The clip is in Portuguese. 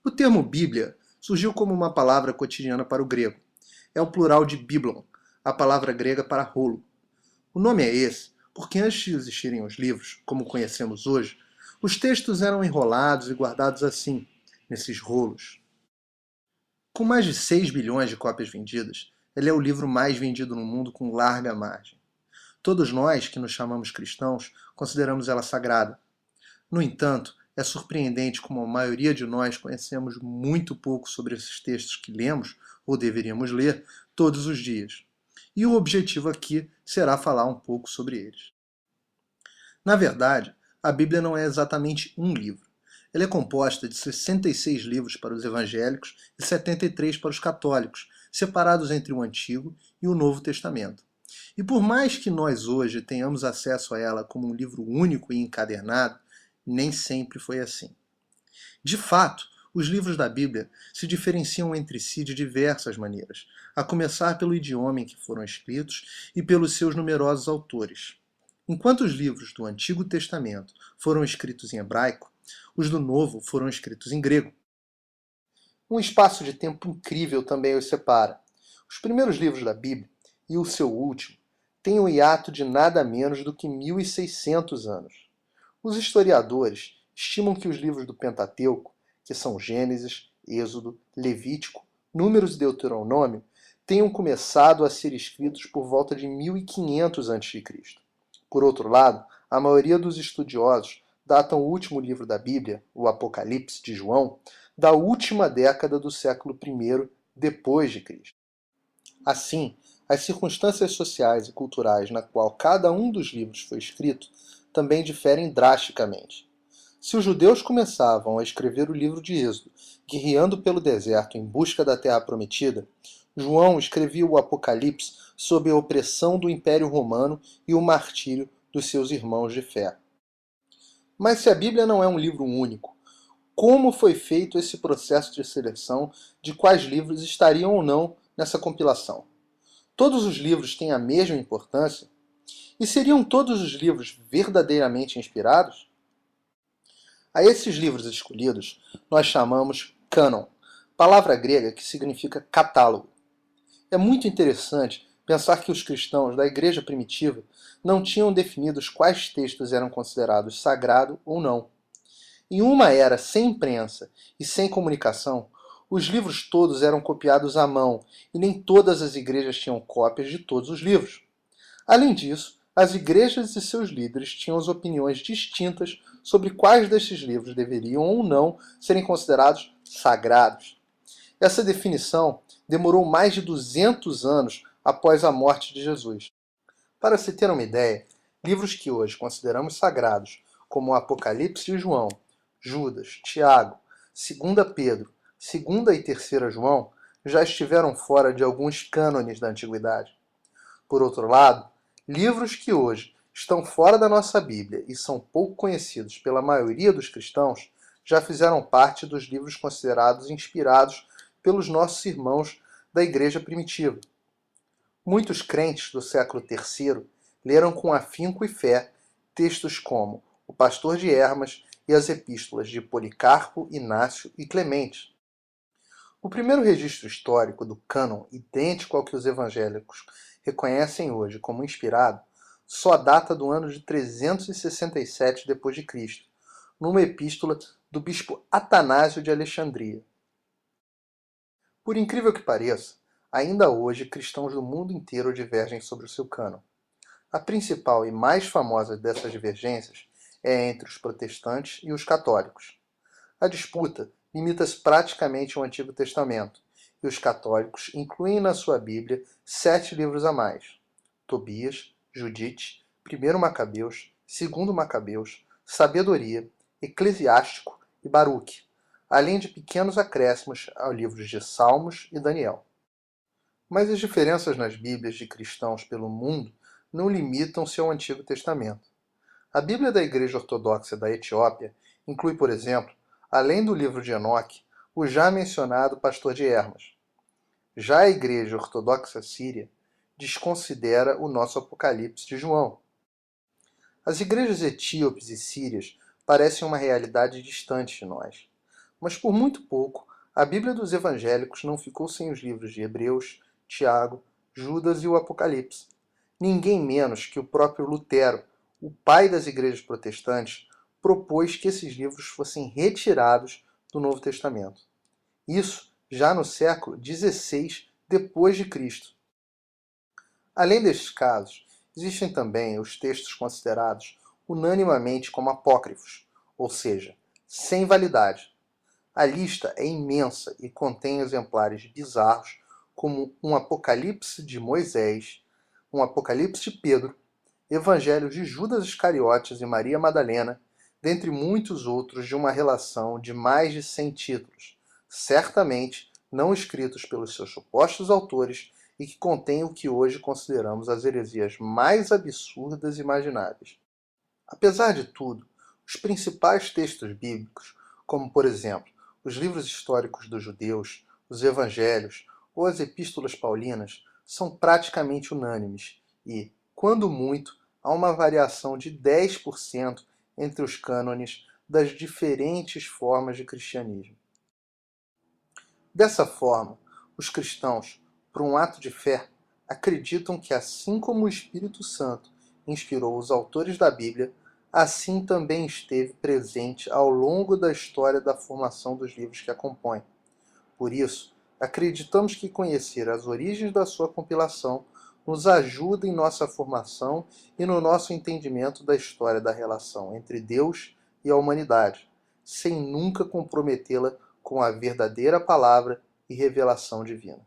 O termo Bíblia surgiu como uma palavra cotidiana para o grego. É o plural de biblon, a palavra grega para rolo. O nome é esse porque antes de existirem os livros, como conhecemos hoje, os textos eram enrolados e guardados assim, nesses rolos. Com mais de 6 bilhões de cópias vendidas, ele é o livro mais vendido no mundo com larga margem. Todos nós, que nos chamamos cristãos, consideramos ela sagrada. No entanto, é surpreendente como a maioria de nós conhecemos muito pouco sobre esses textos que lemos, ou deveríamos ler, todos os dias. E o objetivo aqui será falar um pouco sobre eles. Na verdade, a Bíblia não é exatamente um livro. Ela é composta de 66 livros para os evangélicos e 73 para os católicos, separados entre o Antigo e o Novo Testamento. E por mais que nós hoje tenhamos acesso a ela como um livro único e encadernado, nem sempre foi assim. De fato, os livros da Bíblia se diferenciam entre si de diversas maneiras, a começar pelo idioma em que foram escritos e pelos seus numerosos autores. Enquanto os livros do Antigo Testamento foram escritos em hebraico, os do Novo foram escritos em grego. Um espaço de tempo incrível também os separa. Os primeiros livros da Bíblia e o seu último têm um hiato de nada menos do que 1600 anos. Os historiadores estimam que os livros do Pentateuco, que são Gênesis, Êxodo, Levítico, Números e Deuteronômio, tenham começado a ser escritos por volta de 1500 a.C. Por outro lado, a maioria dos estudiosos datam o último livro da Bíblia, o Apocalipse de João, da última década do século I depois de Cristo. Assim, as circunstâncias sociais e culturais na qual cada um dos livros foi escrito também diferem drasticamente. Se os judeus começavam a escrever o livro de Êxodo, guerreando pelo deserto em busca da Terra Prometida, João escrevia o Apocalipse sob a opressão do Império Romano e o martírio dos seus irmãos de fé. Mas se a Bíblia não é um livro único, como foi feito esse processo de seleção de quais livros estariam ou não nessa compilação? Todos os livros têm a mesma importância? E seriam todos os livros verdadeiramente inspirados? A esses livros escolhidos nós chamamos cânon, palavra grega que significa catálogo. É muito interessante pensar que os cristãos da igreja primitiva não tinham definido quais textos eram considerados sagrado ou não. Em uma era sem imprensa e sem comunicação, os livros todos eram copiados à mão e nem todas as igrejas tinham cópias de todos os livros. Além disso, as igrejas e seus líderes tinham as opiniões distintas sobre quais destes livros deveriam ou não serem considerados sagrados. Essa definição demorou mais de 200 anos após a morte de Jesus. Para se ter uma ideia, livros que hoje consideramos sagrados, como o Apocalipse de João, Judas, Tiago, 2 Pedro, 2 e 3 João, já estiveram fora de alguns cânones da antiguidade. Por outro lado, livros que hoje estão fora da nossa Bíblia e são pouco conhecidos pela maioria dos cristãos, já fizeram parte dos livros considerados inspirados pelos nossos irmãos da igreja primitiva. Muitos crentes do século III leram com afinco e fé textos como O Pastor de Hermas e as epístolas de Policarpo, Inácio e Clemente. O primeiro registro histórico do cânon, idêntico ao que os evangélicos reconhecem hoje como inspirado, só data do ano de 367 d.C., numa epístola do bispo Atanásio de Alexandria. Por incrível que pareça, ainda hoje cristãos do mundo inteiro divergem sobre o seu cânon. A principal e mais famosa dessas divergências é entre os protestantes e os católicos. A disputa limita-se praticamente ao Antigo Testamento, e os católicos incluem na sua Bíblia 7 livros a mais: Tobias, Judite, 1 Macabeus, 2 Macabeus, Sabedoria, Eclesiástico e Baruque, além de pequenos acréscimos aos livros de Salmos e Daniel. Mas as diferenças nas Bíblias de cristãos pelo mundo não limitam-se ao Antigo Testamento. A Bíblia da Igreja Ortodoxa da Etiópia inclui, por exemplo, além do livro de Enoque, o já mencionado Pastor de Hermas. Já a Igreja Ortodoxa Síria desconsidera o nosso Apocalipse de João. As igrejas etíopes e sírias parecem uma realidade distante de nós, Mas por muito pouco, a Bíblia dos evangélicos não ficou sem os livros de Hebreus, Tiago, Judas e o Apocalipse. Ninguém menos que o próprio Lutero, o pai das igrejas protestantes, propôs que esses livros fossem retirados do Novo Testamento. Isso já no século XVI depois de Cristo. Além destes casos, existem também os textos considerados unanimemente como apócrifos, ou seja, sem validade. A lista é imensa e contém exemplares bizarros como um Apocalipse de Moisés, um Apocalipse de Pedro, Evangelhos de Judas Iscariotes e Maria Madalena, dentre muitos outros de uma relação de mais de 100 títulos, certamente não escritos pelos seus supostos autores e que contêm o que hoje consideramos as heresias mais absurdas imagináveis. Apesar de tudo, os principais textos bíblicos, como por exemplo os livros históricos dos judeus, os evangelhos ou as epístolas paulinas, são praticamente unânimes e, quando muito, há uma variação de 10% entre os cânones das diferentes formas de cristianismo. Dessa forma, os cristãos, por um ato de fé, acreditam que assim como o Espírito Santo inspirou os autores da Bíblia, assim também esteve presente ao longo da história da formação dos livros que a compõem. Por isso, acreditamos que conhecer as origens da sua compilação nos ajuda em nossa formação e no nosso entendimento da história da relação entre Deus e a humanidade, sem nunca comprometê-la com a verdadeira palavra e revelação divina.